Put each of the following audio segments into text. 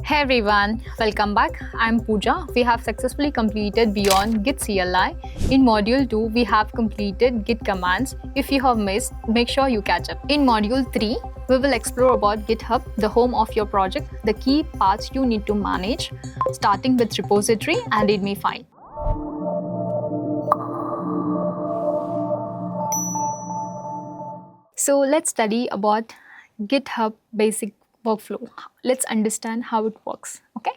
Hey everyone, welcome back. I'm Pooja. We have successfully completed Beyond Git CLI. In Module 2, we have completed Git commands. If you have missed, make sure you catch up. In Module 3, we will explore about GitHub, the home of your project, the key parts you need to manage, starting with repository and README file. So let's study about GitHub basic workflow. Let's understand how it works. Okay.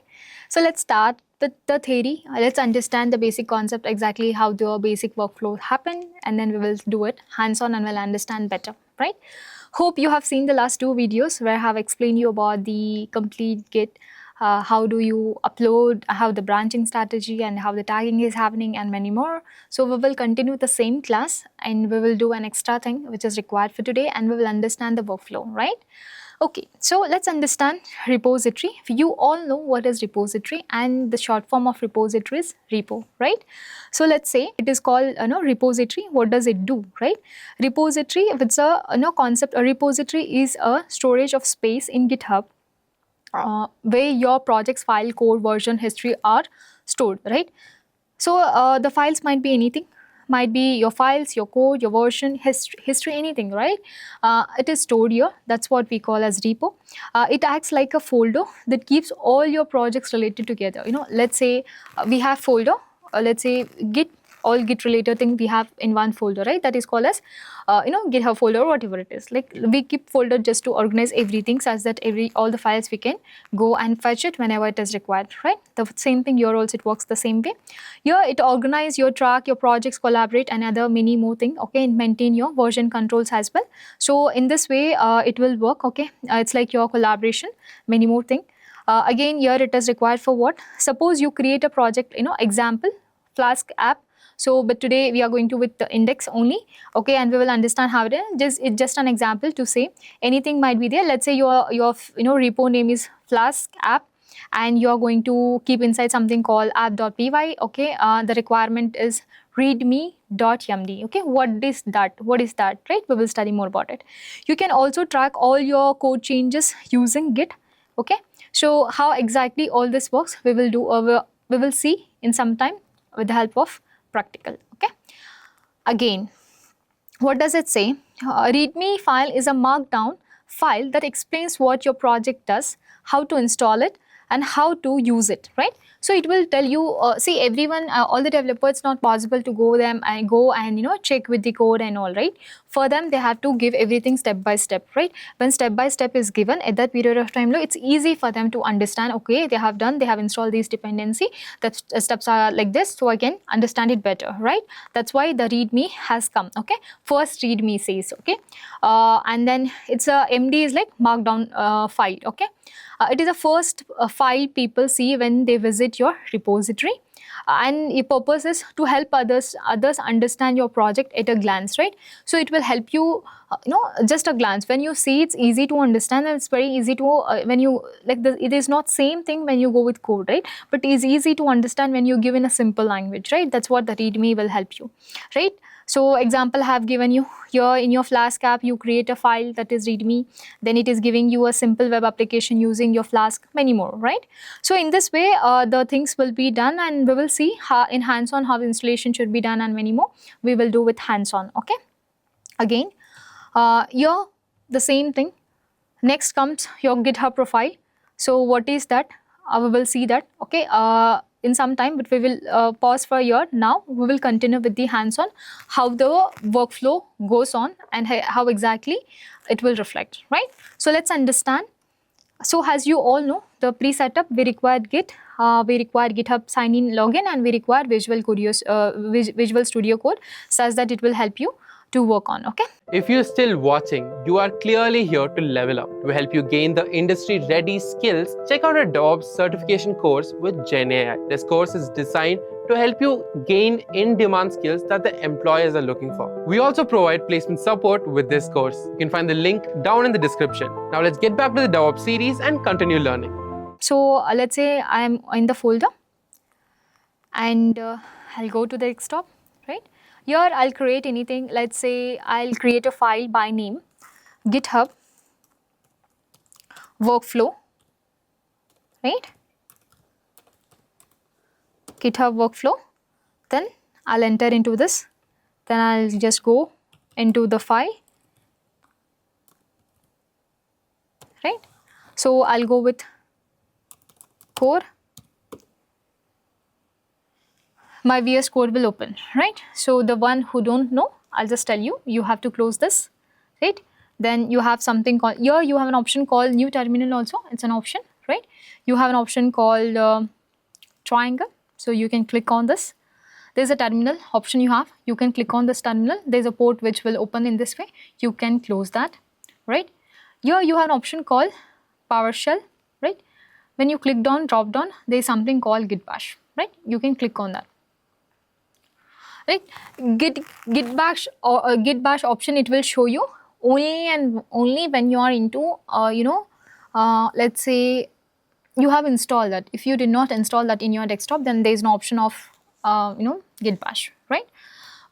So let's start with the theory. Let's understand the basic concept, exactly how the basic workflow happen, and then we will do it hands-on and we'll understand better, right? Hope you have seen the last two videos where I have explained you about the complete Git, how do you upload, how the branching strategy and how the tagging is happening and many more. So we will continue the same class and we will do an extra thing which is required for today and we will understand the workflow, right? Okay, so let's understand repository. You all know what is repository and the short form of repository is repo, right? So let's say it is called repository. What does it do, right? Repository, if it's a concept, a repository is a storage of space in GitHub where your project's file, code, version, history are stored, right? So the files might be anything, might be your files, your code, your version, history, anything, right? It is stored here. That's what we call as repo. It acts like a folder that keeps all your projects related together. Let's say we have folder, let's say Git, all Git related thing we have in one folder, right? That is called as GitHub folder or whatever it is. Like we keep folder just to organize everything such that all the files we can go and fetch it whenever it is required, right? The same thing here also, it works the same way. Here it organize your track, your projects, collaborate and other many more thing, okay, and maintain your version controls as well. So in this way it will work, okay. It's like your collaboration, many more thing. Again here it is required for what? Suppose you create a project, example, Flask app. So, but today we are going to with the index only, okay, and we will understand how it is. It's just an example to say anything might be there. Let's say your repo name is Flask app, and you are going to keep inside something called app.py. Okay, the requirement is README.md. Okay, what is that? What is that? Right? We will study more about it. You can also track all your code changes using Git. Okay, so how exactly all this works, we will do. We will see in some time with the help of practical. Okay, again, what does it say? README file is a markdown file that explains what your project does, how to install it and how to use it, right? So it will tell you, see everyone, all the developers, it's not possible to go and check with the code and all, right? For them, they have to give everything step by step, right? When step by step is given at that period of time, it's easy for them to understand, okay, they have installed these dependency, that steps are like this, so I can understand it better, right? That's why the README has come, okay? First README says, okay? And then it's a MD is like markdown file, okay? It is the first file people see when they visit your repository, and the purpose is to help others understand your project at a glance, right? So it will help you, just a glance. When you see, it's easy to understand, and it's very easy to when you it is not same thing when you go with code, right? But it is easy to understand when you give in a simple language, right? That's what the README will help you, right? So example I have given you here. In your Flask app, you create a file that is README, then it is giving you a simple web application using your Flask, many more, right? So in this way, the things will be done, and we will see how in hands-on how installation should be done and many more. We will do with hands-on, okay? Again, here the same thing. Next comes your GitHub profile. So what is that? We will see that, okay, in some time, but we will pause for a year. Now we will continue with the hands-on, how the workflow goes on and how exactly it will reflect, right? So let's understand. So as you all know, the pre-setup, we required Git, we require GitHub sign-in login, and we require Visual Studio Code such that it will help you to work on, okay? If you're still watching, you are clearly here to level up. To help you gain the industry-ready skills, check out our DevOps certification course with GenAI. This course is designed to help you gain in-demand skills that the employers are looking for. We also provide placement support with this course. You can find the link down in the description. Now let's get back to the DevOps series and continue learning. So let's say I am in the folder, and I'll go to the desktop, right? Here I'll create anything. Let's say I'll create a file by name GitHub workflow right? GitHub workflow. Then I'll enter into this. Then I'll just go into the file, right? So I'll go with core. My VS Code will open, right? So the one who don't know, I'll just tell you, you have to close this, right? Then you have something called, here you have an option called new terminal also, it's an option, right? You have an option called triangle, so you can click on this. There's a terminal option you have, you can click on this terminal, there's a port which will open in this way, you can close that, right? Here you have an option called PowerShell, right? When you click on drop down, there's something called Git Bash, right? You can click on that. Right, Git Bash or Git Bash option, it will show you only and only when you are into let's say you have installed that. If you did not install that in your desktop, then there is no option of Git Bash, right?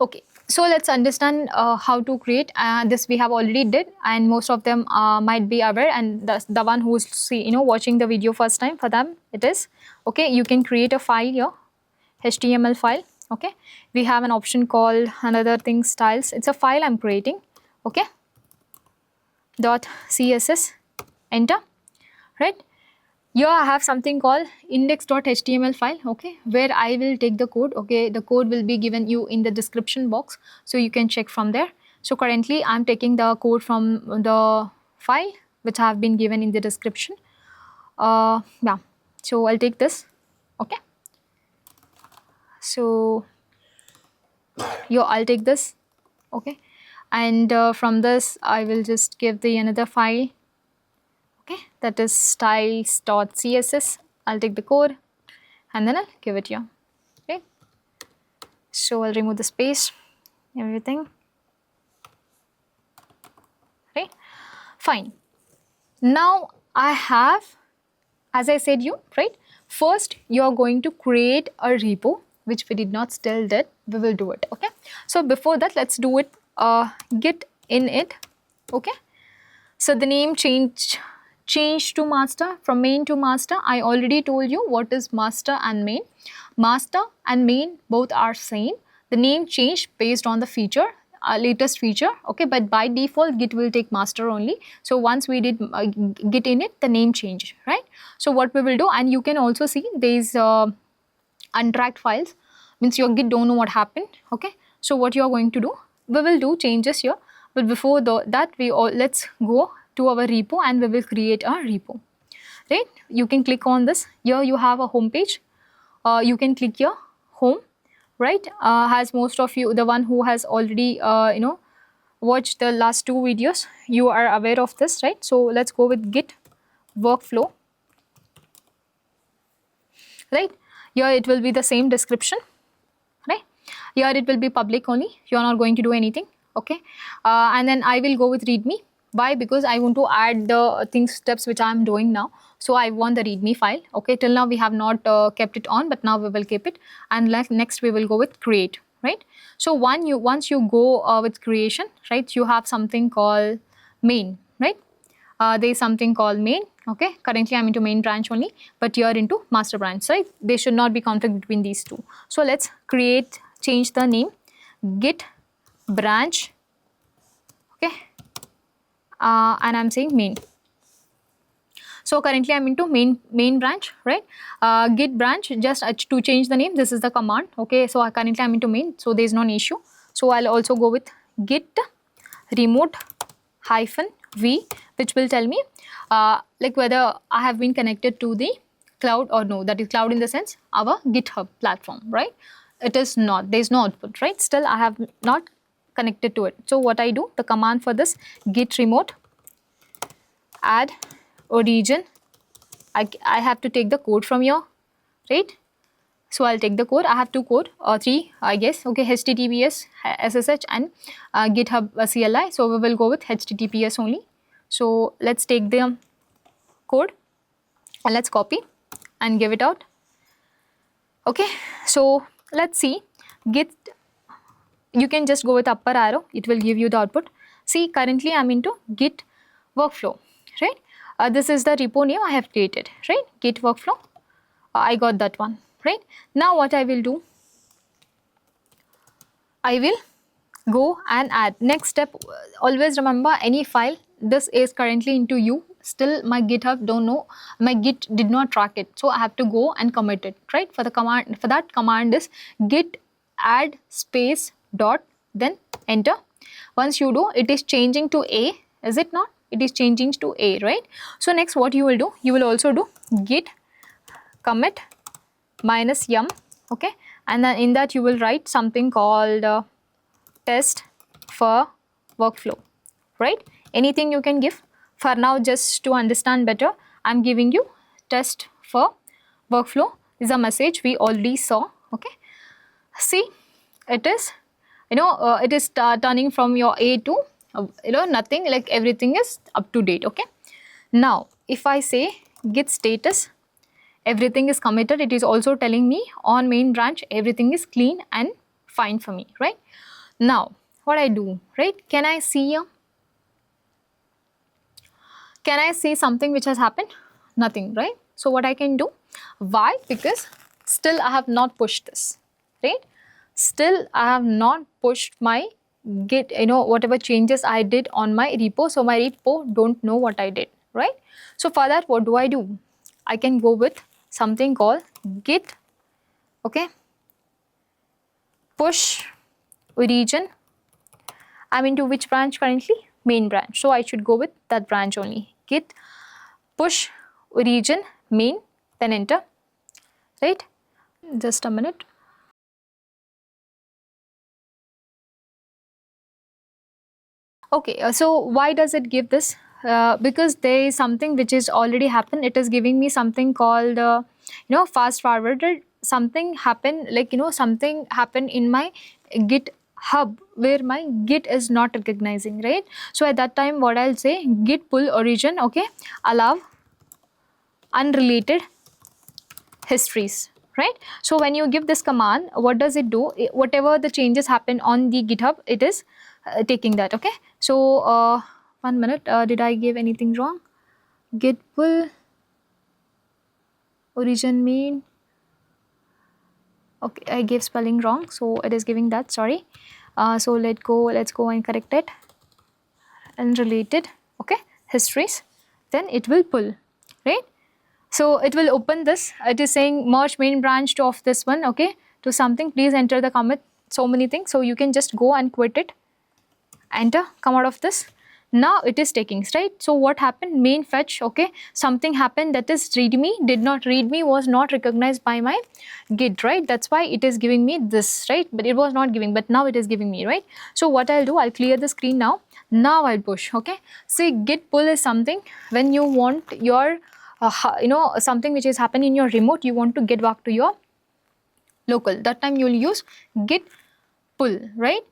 Okay, so let's understand how to create. This we have already did, and most of them might be aware, and the one who's watching the video first time, for them it is okay. You can create a file here, HTML file. Okay, we have an option called another thing, styles. It's a file I'm creating, okay, .css, enter, right? Here I have something called index.html file, okay, where I will take the code, okay. The code will be given you in the description box, so you can check from there. So currently I'm taking the code from the file which have been given in the description. Yeah, so I'll take this, okay. So I'll take this, okay, and from this I will just give the another file, okay, that is styles.css. I'll take the code and then I'll give it here, okay. So I'll remove the space, everything, right? Fine. Now I have, as I said you, right, first you are going to create a repo, which we did not still did, we will do it, okay. So before that, let's do it git init, okay. So the name change to master, from main to master. I already told you what is master and main. Master and main both are same. The name changed based on the feature, latest feature, okay, but by default Git will take master only. So once we did git init, the name changed, right? So what we will do, and you can also see these untracked files, means your Git don't know what happened, okay. So what you are going to do, we will do changes here, but before that let's go to our repo and we will create a repo, right? You can click on this. Here you have a home page. You can click here home, right? Has most of you, the one who has already watched the last two videos, you are aware of this, right? So let's go with Git workflow, right? Here it will be the same description, right? Here it will be public only, you are not going to do anything, okay. And then I will go with README. Why? Because I want to add the steps which I am doing now. So I want the README file, okay. Till now we have not kept it on, but now we will keep it, and next we will go with create, right? So once you go with creation, right, you have something called main, right? There is something called main, okay. Currently I'm into main branch only, but you are into master branch, right? There should not be conflict between these two. So let's change the name, git branch, okay, and I'm saying main. So currently I'm into main branch, right? Git branch, just to change the name, this is the command, okay. So currently I'm into main, so there is no issue. So I'll also go with git remote -v, which will tell me like whether I have been connected to the cloud or no. That is cloud in the sense our GitHub platform, right? It is not, there is no output, right? Still I have not connected to it. So what I do, the command for this, git remote add origin, I have to take the code from here, right? So I'll take the code. I have two code or three, I guess, okay, HTTPS, SSH and GitHub CLI. So we will go with HTTPS only. So let's take the code and let's copy and give it out, okay. So let's see, git, you can just go with upper arrow, it will give you the output. See, currently I'm into git workflow, right? This is the repo name I have created, right? Git workflow. I got that one, right? Now what I will do, I will go and add. Next step, always remember any file, this is currently into U, still my GitHub don't know, my Git did not track it, so I have to go and commit it, right? For the command, for that command is git add space dot, then enter. Once you do, it is changing to A, is it not? It is changing to A, right? So next what you will do, you will also do git commit minus yum, okay, and then in that you will write something called test for workflow, right? Anything you can give. For now, just to understand better, I'm giving you test for workflow is a message we already saw, okay? See, it is, it is turning from your A to, nothing, like everything is up to date, okay? Now, if I say git status, everything is committed, it is also telling me on main branch, everything is clean and fine for me, right? Now, what I do, right? Can I see something which has happened? Nothing, right? So what I can do? Why? Because still I have not pushed this, right? Still I have not pushed my git, whatever changes I did on my repo. So my repo don't know what I did, right? So for that, what do? I can go with something called git, okay, push origin. I'm into which branch currently? Main branch. So I should go with that branch only. Git push origin main, then enter, right? Just a minute. Okay, so why does it give this? Because there is something which is already happened. It is giving me something called, fast forwarded. Something happened, like, something happened in my GitHub where my Git is not recognizing, right? So at that time, what I'll say, git pull origin, okay, allow unrelated histories, right? So when you give this command, what does it do? Whatever the changes happen on the GitHub, it is taking that, okay? So 1 minute, did I give anything wrong? Git pull origin main, okay, I gave spelling wrong, so it is giving that, sorry. So let's go and correct it. Unrelated, okay, histories, then it will pull, right? So it will open this, it is saying merge main branch to of this one, okay, to something, please enter the commit, so many things. So you can just go and quit it, enter, come out of this. Now it is taking, right? So what happened? Main fetch, okay, something happened, that is readme, readme was not recognized by my Git, right? That's why it is giving me this, right? But it was not giving, but now it is giving me, right? So what I'll do, I'll clear the screen now. Now I'll push, okay? See, git pull is something when you want your something which is happening in your remote, you want to get back to your local, that time you will use git pull, right?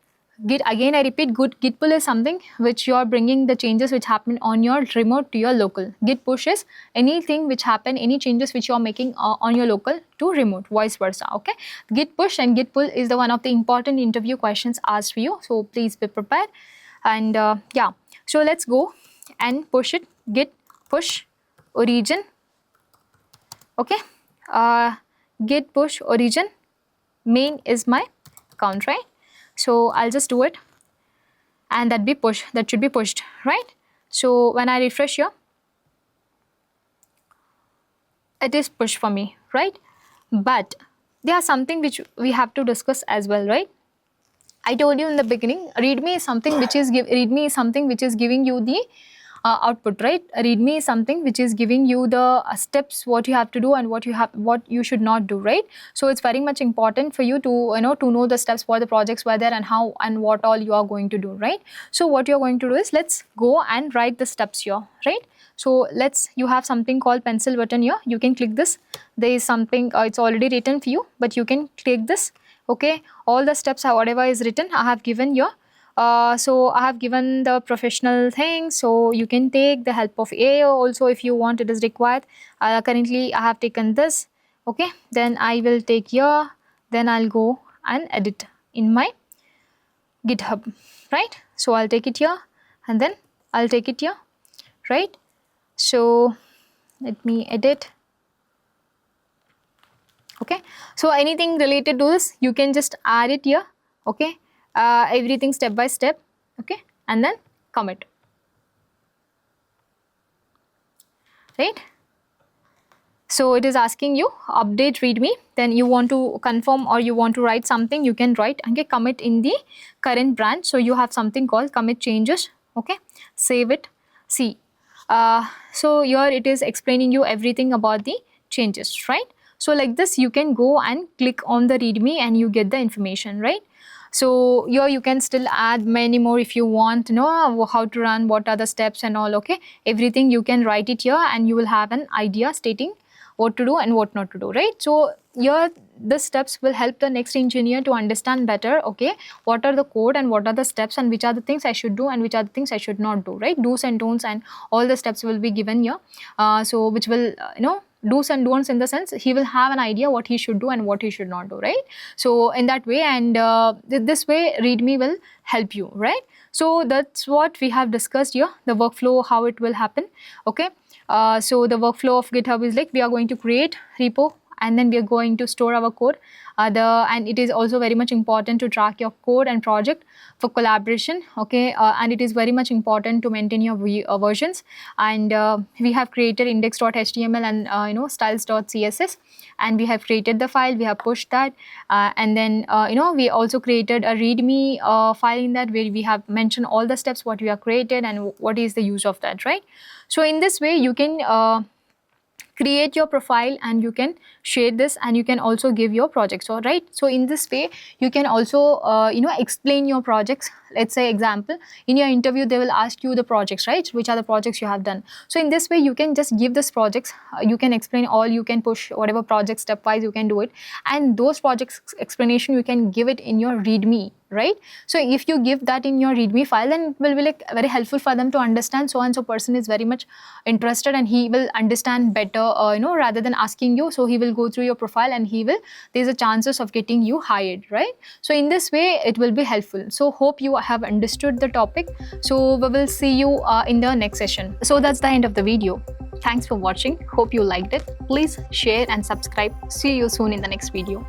Git, again I repeat, git pull is something which you are bringing the changes which happen on your remote to your local. Git push is anything which happen, any changes which you are making on your local to remote, vice versa, okay? Git push and git pull is the one of the important interview questions asked for you, so please be prepared. And yeah, so let's go and push it. Git push origin, okay, git push origin main is my account, right? So I'll just do it, and that should be pushed, right? So when I refresh here, it is pushed for me, right? But there's something which we have to discuss as well, right? I told you in the beginning, README is something which is giving you the output, right? README is something which is giving you the steps, what you have to do and what you should not do, right? So it's very much important for you to to know the steps, what the projects were there and how and what all you are going to do, right? So what you're going to do is, let's go and write the steps here, right? So you have something called pencil button here, you can click this. There is something, it's already written for you, but you can click this, okay? All the steps, whatever is written, I have given here. So I have given the professional thing, so you can take the help of AI also if you want, it is required. Currently I have taken this, okay? Then I will take here, then I'll go and edit in my GitHub, right? So I'll take it here and then I'll take it here, right? So let me edit. Okay, so anything related to this you can just add it here. Okay, everything step by step. Okay, and then commit, right? So it is asking you update readme, then you want to confirm or you want to write something, you can write and commit in the current branch. So you have something called commit changes. Okay, save it. See, so here it is explaining you everything about the changes, right? So like this you can go and click on the readme and you get the information, right? So here you can still add many more if you want to know how to run, what are the steps and all. Okay, everything you can write it here and you will have an idea stating what to do and what not to do, right? So here the steps will help the next engineer to understand better, okay, what are the code and what are the steps and which are the things I should do and which are the things I should not do, right? Do's and don'ts and all the steps will be given here. So which will do's and don'ts, in the sense he will have an idea what he should do and what he should not do, right? So in that way, and this way readme will help you, right? So that's what we have discussed here, the workflow, how it will happen. Okay, so the workflow of GitHub is like we are going to create repo and then we are going to store our code. And it is also very much important to track your code and project for collaboration. Okay, and it is very much important to maintain your versions. And we have created index.html and styles.css, and we have created the file, we have pushed that, and then we also created a readme file in that where we have mentioned all the steps what we have created and what is the use of that, right? So in this way you can create your profile and you can share this and you can also give your projects, all right? So in this way you can also explain your projects. Let's say example, in your interview they will ask you the projects, right? Which are the projects you have done. So in this way you can just give this projects, you can explain all, you can push whatever project stepwise, you can do it, and those projects explanation you can give it in your readme, right? So if you give that in your readme file, then it will be like very helpful for them to understand so and so person is very much interested and he will understand better, rather than asking you. So he will go through your profile and there's a chances of getting you hired, right? So in this way it will be helpful. So hope you have understood the topic. So we will see you in the next session. So that's the end of the video. Thanks for watching. Hope you liked it. Please share and subscribe. See you soon in the next video.